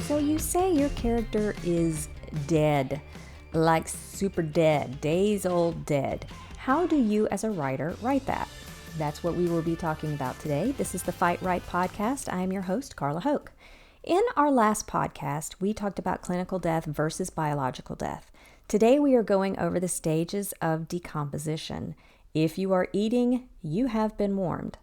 So you say your character is dead, like super dead, days old dead. How do you as a writer write that? That's what we will be talking about today. This is the FightWrite podcast. I am your host, Carla Hoke. In our last podcast, we talked about clinical death versus biological death. Today we are going over the stages of decomposition. If you are eating, you have been warned.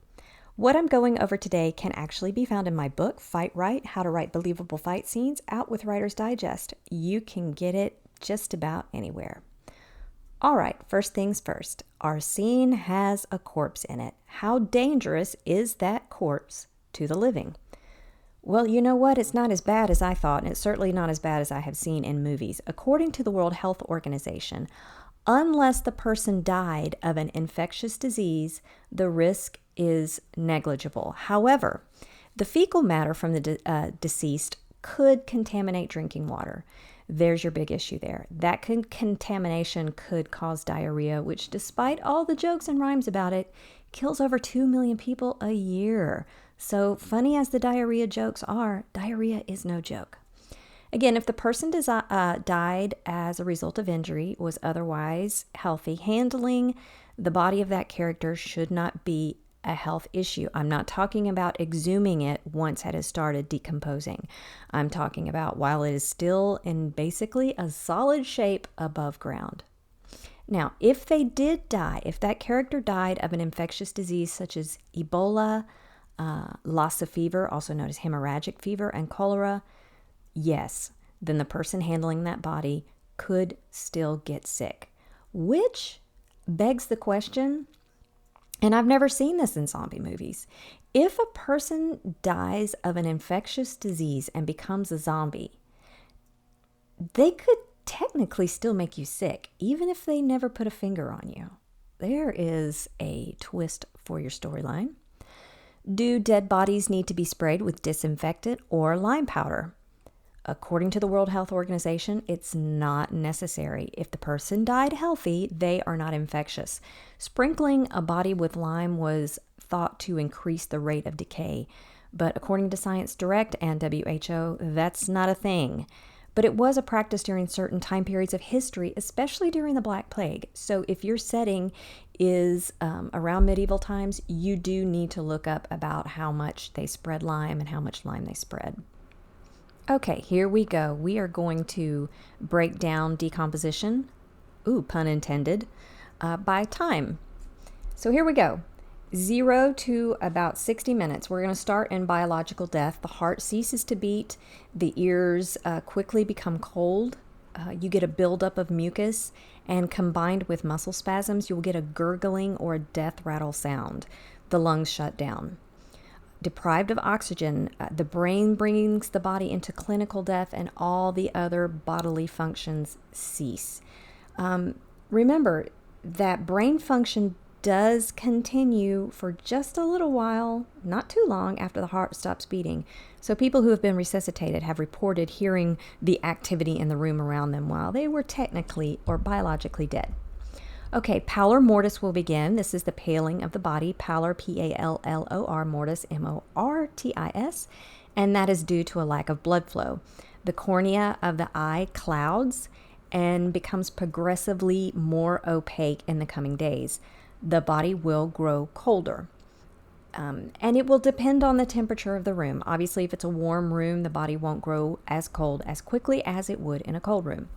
What I'm going over today can actually be found in my book, FightWrite, How to Write Believable Fight Scenes, out with Writer's Digest. You can get it just about anywhere. All right, first things first. Our scene has a corpse in it. How dangerous is that corpse to the living? Well, you know what? It's not as bad as I thought, and it's certainly not as bad as I have seen in movies. According to the World Health Organization, unless the person died of an infectious disease, the risk is negligible. However, the fecal matter from the deceased could contaminate drinking water. There's your big issue there. That contamination could cause diarrhea, which, despite all the jokes and rhymes about it, kills over 2 million people a year. So funny as the diarrhea jokes are, diarrhea is no joke. Again, if the person died as a result of injury, was otherwise healthy, handling the body of that character should not be a health issue. I'm not talking about exhuming it once it has started decomposing. I'm talking about while it is still in basically a solid shape above ground. Now, if they did die, if that character died of an infectious disease such as Ebola, Lassa fever, also known as hemorrhagic fever, and cholera, yes, then the person handling that body could still get sick, which begs the question, and I've never seen this in zombie movies, if a person dies of an infectious disease and becomes a zombie, they could technically still make you sick, even if they never put a finger on you. There is a twist for your storyline. Do dead bodies need to be sprayed with disinfectant or lime powder? According to the World Health Organization, it's not necessary. If the person died healthy, they are not infectious. Sprinkling a body with lime was thought to increase the rate of decay, but according to Science Direct and WHO, that's not a thing. But it was a practice during certain time periods of history, especially during the Black Plague. So if your setting is around medieval times, you do need to look up about how much they spread lime and how much lime they spread. Okay, here we go. We are going to break down decomposition, pun intended, by time. So here we go. 0 to about 60 minutes. We're going to start in biological death. The heart ceases to beat. The ears quickly become cold. You get a buildup of mucus, and combined with muscle spasms, you'll get a gurgling or a death rattle sound. The lungs shut down. Deprived of oxygen, the brain brings the body into clinical death, and all the other bodily functions cease. Remember that brain function does continue for just a little while, not too long after the heart stops beating. So people who have been resuscitated have reported hearing the activity in the room around them while they were technically or biologically dead. Okay, pallor mortis will begin. This is the paling of the body. Pallor, P-A-L-L-O-R, mortis, M-O-R-T-I-S, and that is due to a lack of blood flow. The cornea of the eye clouds and becomes progressively more opaque in the coming days. The body will grow colder. And it will depend on the temperature of the room. Obviously, if it's a warm room, the body won't grow as cold as quickly as it would in a cold room.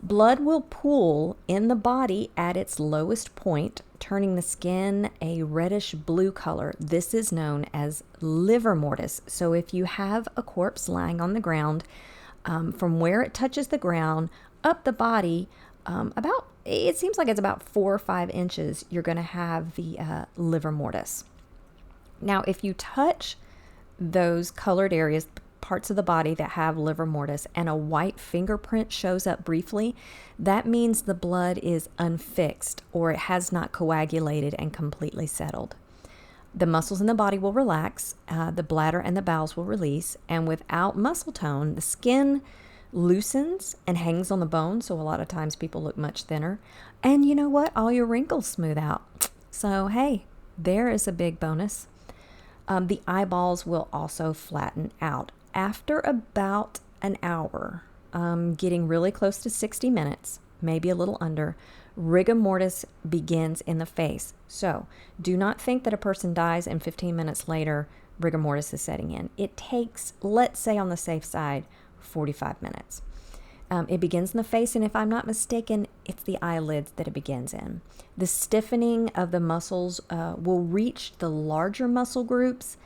Blood will pool in the body at its lowest point, turning the skin a reddish blue color. This is known as livor mortis. So if you have a corpse lying on the ground, from where it touches the ground up the body, it seems like it's about 4 or 5 inches, you're going to have the livor mortis. Now, if you touch those colored areas, parts of the body that have livor mortis, and a white fingerprint shows up briefly, that means the blood is unfixed or it has not coagulated and completely settled. The muscles in the body will relax, the bladder and the bowels will release, and without muscle tone, the skin loosens and hangs on the bone, so a lot of times people look much thinner. And you know what? All your wrinkles smooth out. So hey, there is a big bonus. The eyeballs will also flatten out. after about an hour, getting really close to 60 minutes, maybe a little under, rigor mortis begins in the face. So do not think that a person dies and 15 minutes later, rigor mortis is setting in. It takes, let's say on the safe side, 45 minutes. It begins in the face, and if I'm not mistaken, it's the eyelids that it begins in. The stiffening of the muscles will reach the larger muscle groups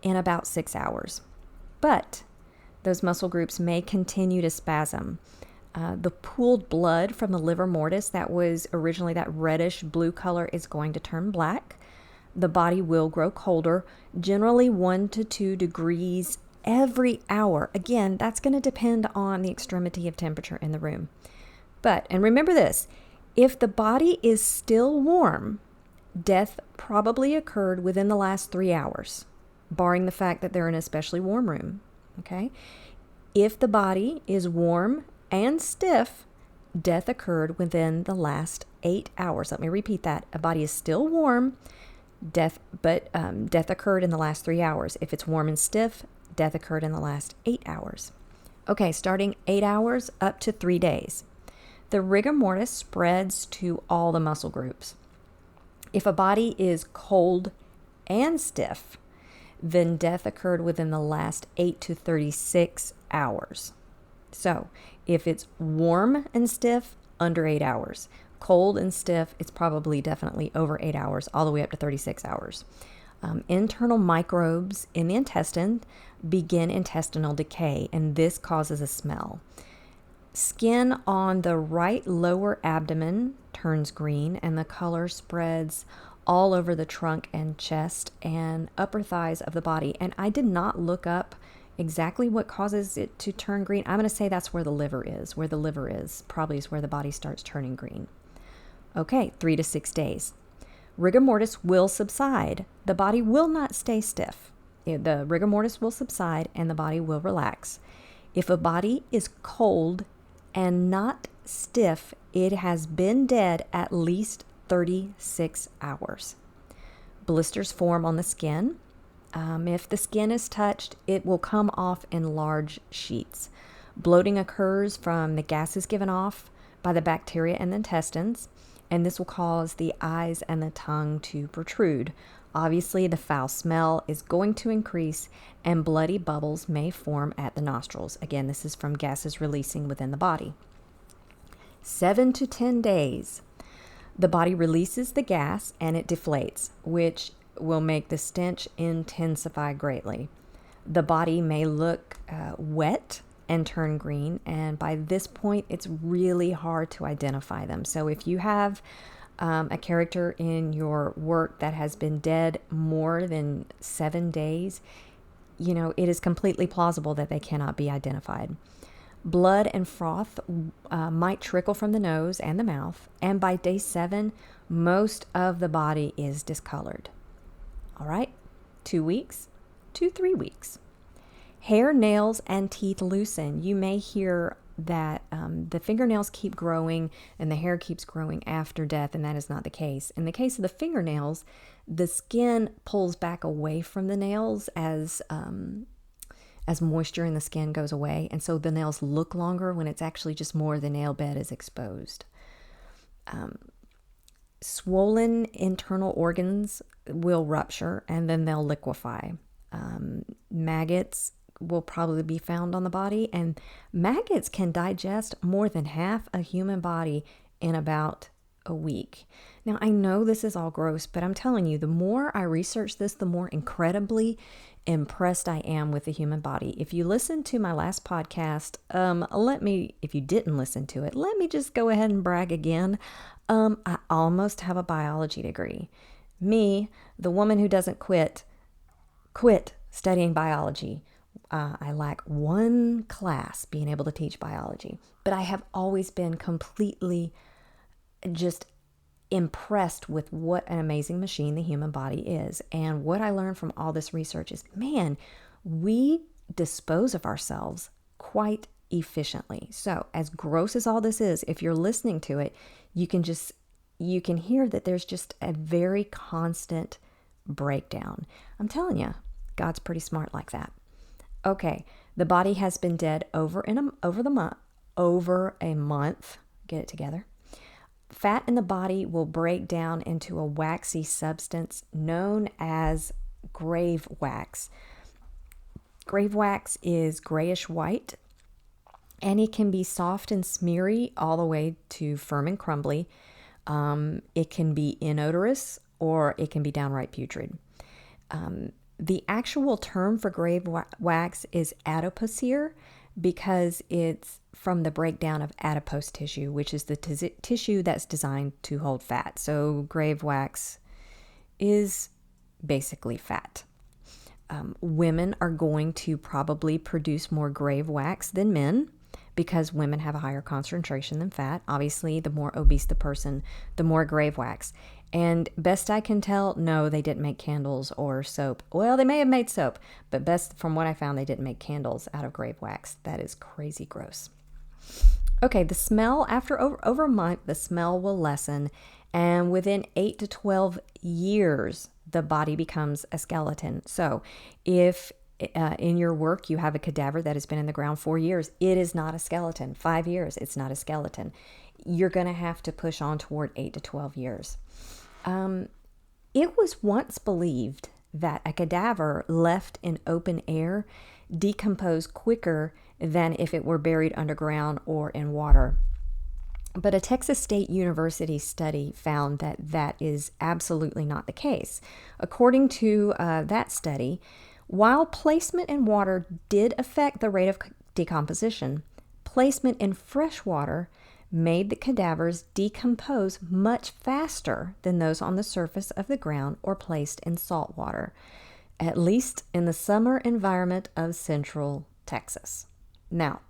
in about 6 hours. But those muscle groups may continue to spasm. The pooled blood from the livor mortis that was originally that reddish blue color is going to turn black. The body will grow colder, generally 1 to 2 degrees every hour. Again, that's going to depend on the extremity of temperature in the room. But, and remember this, if the body is still warm, death probably occurred within the last 3 hours, barring the fact that they're in an especially warm room. Okay? If the body is warm and stiff, death occurred within the last 8 hours. Let me repeat that. A body is still warm, death occurred in the last 3 hours. If it's warm and stiff, death occurred in the last 8 hours. Okay, starting 8 hours up to 3 days. The rigor mortis spreads to all the muscle groups. If a body is cold and stiff, then death occurred within the last 8 to 36 hours. So if it's warm and stiff, under 8 hours. Cold and stiff, it's probably definitely over 8 hours, all the way up to 36 hours. Internal microbes in the intestine begin intestinal decay, and this causes a smell. Skin on the right lower abdomen turns green, and the color spreads all over the trunk and chest and upper thighs of the body. And I did not look up exactly what causes it to turn green. I'm going to say that's where the liver is. Where the liver is probably is where the body starts turning green. Okay, 3 to 6 days. Rigor mortis will subside. The body will not stay stiff. The rigor mortis will subside and the body will relax. If a body is cold and not stiff, it has been dead at least 36 hours. Blisters form on the skin. If the skin is touched, it will come off in large sheets. Bloating occurs from the gases given off by the bacteria in the intestines, and this will cause the eyes and the tongue to protrude. Obviously, the foul smell is going to increase, and bloody bubbles may form at the nostrils. Again, this is from gases releasing within the body. 7 to 10 days. The body releases the gas and it deflates, which will make the stench intensify greatly. The body may look wet and turn green, and by this point, it's really hard to identify them. So if you have a character in your work that has been dead more than 7 days, it is completely plausible that they cannot be identified. Blood and froth might trickle from the nose and the mouth, and by day 7, most of the body is discolored. All right, 2 weeks to 3 weeks. Hair, nails, and teeth loosen. You may hear that the fingernails keep growing and the hair keeps growing after death, and that is not the case. In the case of the fingernails, the skin pulls back away from the nails as moisture in the skin goes away, and so the nails look longer when it's actually just more the nail bed is exposed. Swollen internal organs will rupture and then they'll liquefy. Maggots will probably be found on the body, and maggots can digest more than half a human body in about a week. Now, I know this is all gross, but I'm telling you, the more I research this, the more incredibly impressed I am with the human body. If you listened to my last podcast, if you didn't listen to it, let me just go ahead and brag again. I almost have a biology degree. Me, the woman who doesn't quit studying biology. I lack one class being able to teach biology, but I have always been completely just impressed with what an amazing machine the human body is. And what I learned from all this research is, man, we dispose of ourselves quite efficiently. So as gross as all this is, if you're listening to it, you can hear that there's just a very constant breakdown. I'm telling you, God's pretty smart like that. Okay, The body has been dead over a month. Get it together. Fat in the body will break down into a waxy substance known as grave wax. Grave wax is grayish white, and it can be soft and smeary all the way to firm and crumbly. It can be inodorous, or it can be downright putrid. The actual term for grave wax is adipocere, because it's from the breakdown of adipose tissue, which is the tissue that's designed to hold fat. So grave wax is basically fat. Women are going to probably produce more grave wax than men, because women have a higher concentration than fat. Obviously, the more obese the person, the more grave wax. And best I can tell, no, they didn't make candles or soap. Well, they may have made soap, but best from what I found, they didn't make candles out of grave wax. That is crazy gross. Okay, the smell, after over a month, the smell will lessen, and within 8 to 12 years, the body becomes a skeleton. So if in your work you have a cadaver that has been in the ground 4 years, it is not a skeleton. 5 years, it's not a skeleton. You're going to have to push on toward 8 to 12 years. It was once believed that a cadaver left in open air decomposed quicker than if it were buried underground or in water. But a Texas State University study found that that is absolutely not the case. According to that study, while placement in water did affect the rate of decomposition, placement in fresh water made the cadavers decompose much faster than those on the surface of the ground or placed in salt water, at least in the summer environment of central Texas. Now,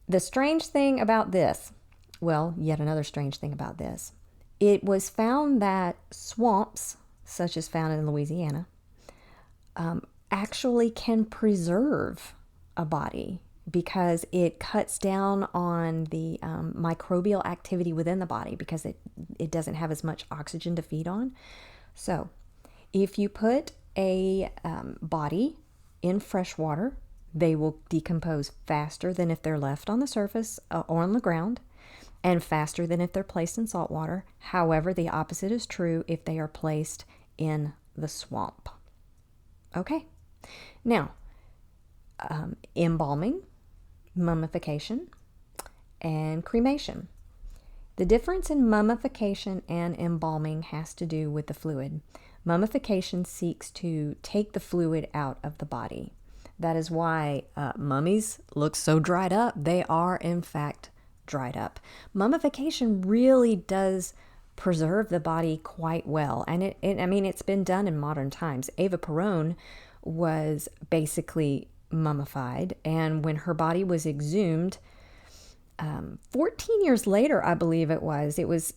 the strange thing about this, well, yet another strange thing about this, it was found that swamps, such as found in Louisiana, actually can preserve a body, because it cuts down on the microbial activity within the body, because it doesn't have as much oxygen to feed on. So if you put a body in fresh water, they will decompose faster than if they're left on the surface or on the ground, and faster than if they're placed in salt water. However, the opposite is true if they are placed in the swamp. Okay, now embalming, mummification, and cremation. The difference in mummification and embalming has to do with the fluid. Mummification seeks to take the fluid out of the body. That is why mummies look so dried up. They are, in fact, dried up. Mummification really does preserve the body quite well. And it's been done in modern times. Eva Peron was basically mummified, and when her body was exhumed 14 years later, I believe it was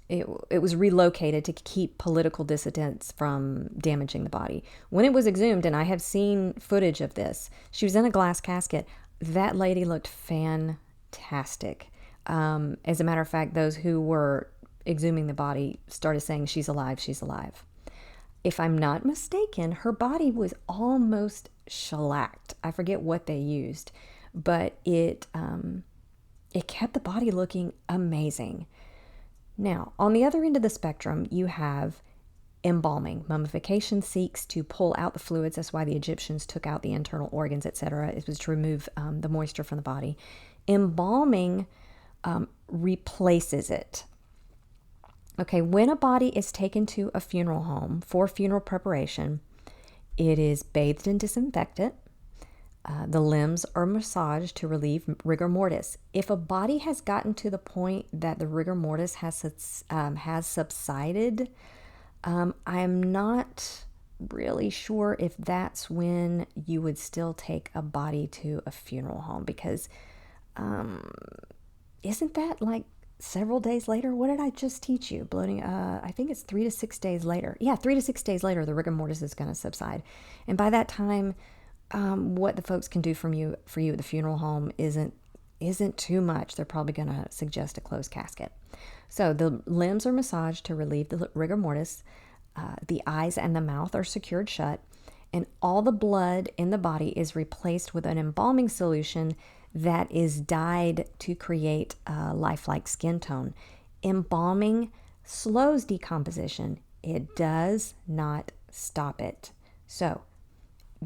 relocated to keep political dissidents from damaging the body. When it was exhumed, and I have seen footage of this, she was in a glass casket. That lady looked fantastic. As a matter of fact, those who were exhuming the body started saying, "She's alive, she's alive." If I'm not mistaken, her body was almost shellacked. I forget what they used, but it kept the body looking amazing. Now, on the other end of the spectrum, you have embalming. Mummification seeks to pull out the fluids. That's why the Egyptians took out the internal organs, etc. It was to remove the moisture from the body. Embalming replaces it. Okay, when a body is taken to a funeral home for funeral preparation, it is bathed in disinfectant. The limbs are massaged to relieve rigor mortis. If a body has gotten to the point that the rigor mortis has subsided, I'm not really sure if that's when you would still take a body to a funeral home, because isn't that like several days later? What did I just teach you? Bloating, I think it's 3 to 6 days later. Yeah, 3 to 6 days later, the rigor mortis is going to subside. And by that time, what the folks can do for you at the funeral home isn't too much. They're probably going to suggest a closed casket. So the limbs are massaged to relieve the rigor mortis. The eyes and the mouth are secured shut. and all the blood in the body is replaced with an embalming solution that is dyed to create a lifelike skin tone. Embalming slows decomposition. It does not stop it. So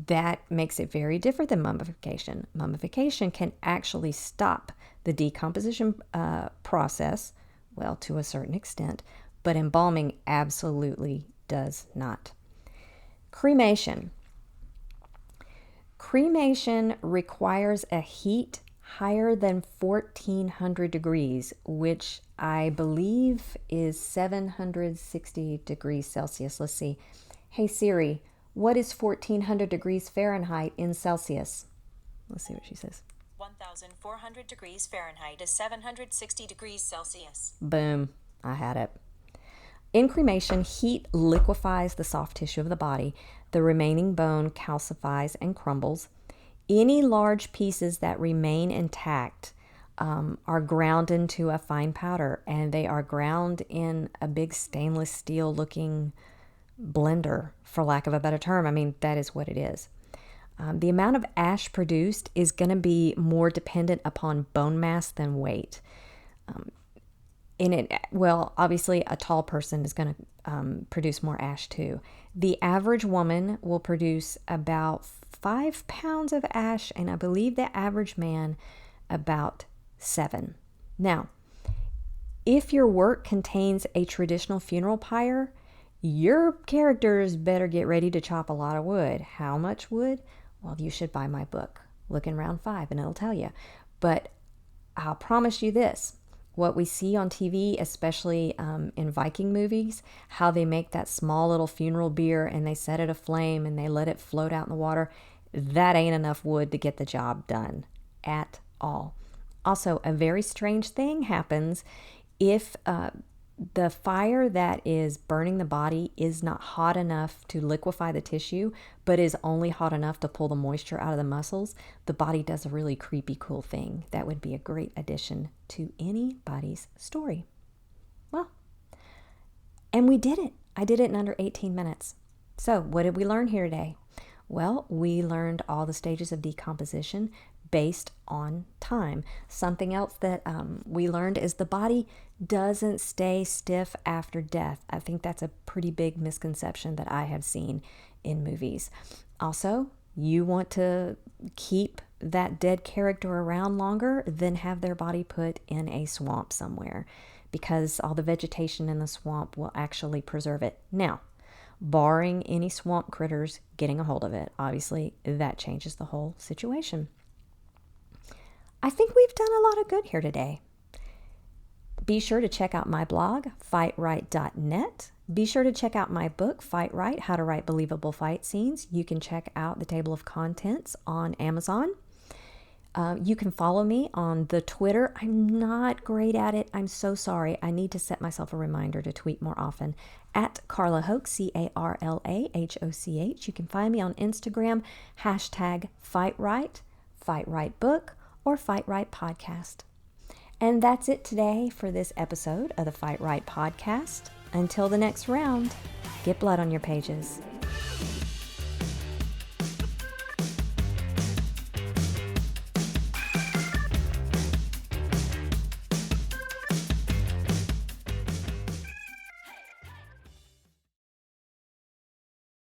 that makes it very different than mummification. Mummification can actually stop the decomposition process, well, to a certain extent, but embalming absolutely does not. Cremation. Cremation requires a heat higher than 1400 degrees, which I believe is 760 degrees Celsius. Let's see. Hey Siri, what is 1400 degrees Fahrenheit in Celsius? Let's see what she says. 1,400 degrees Fahrenheit is 760 degrees Celsius. Boom, I had it. In cremation, heat liquefies the soft tissue of the body. The remaining bone calcifies and crumbles. Any large pieces that remain intact are ground into a fine powder, and they are ground in a big stainless steel looking blender, for lack of a better term. I mean, that is what it is. The amount of ash produced is going to be more dependent upon bone mass than weight. Obviously, a tall person is going to produce more ash too. The average woman will produce about 5 pounds of ash, and I believe the average man about 7. Now, if your work contains a traditional funeral pyre, your characters better get ready to chop a lot of wood. How much wood? Well, you should buy my book. Look in round 5 and it'll tell you. But I'll promise you this. What we see on TV, especially in Viking movies, how they make that small little funeral bier and they set it aflame and they let it float out in the water, that ain't enough wood to get the job done at all. Also, a very strange thing happens if the fire that is burning the body is not hot enough to liquefy the tissue, but is only hot enough to pull the moisture out of the muscles. The body does a really creepy, cool thing. That would be a great addition to anybody's story. Well, and we did it. I did it in under 18 minutes. So what did we learn here today? Well, we learned all the stages of decomposition based on time. Something else that we learned is the body doesn't stay stiff after death. I think that's a pretty big misconception that I have seen in movies. Also, you want to keep that dead character around longer than have their body put in a swamp somewhere, because all the vegetation in the swamp will actually preserve it. Now, barring any swamp critters getting a hold of it, obviously that changes the whole situation. I think we've done a lot of good here today. Be sure to check out my blog, FightWrite.net. Be sure to check out my book, FightWrite, How to Write Believable Fight Scenes. You can check out the table of contents on Amazon. You can follow me on the Twitter. I'm not great at it. I'm so sorry. I need to set myself a reminder to tweet more often. At Carla Hoch, CarlaHoch. You can find me on Instagram, hashtag FightWrite, FightWrite Book, or FightWrite Podcast. And that's it today for this episode of the FightWrite Podcast. Until the next round, get blood on your pages.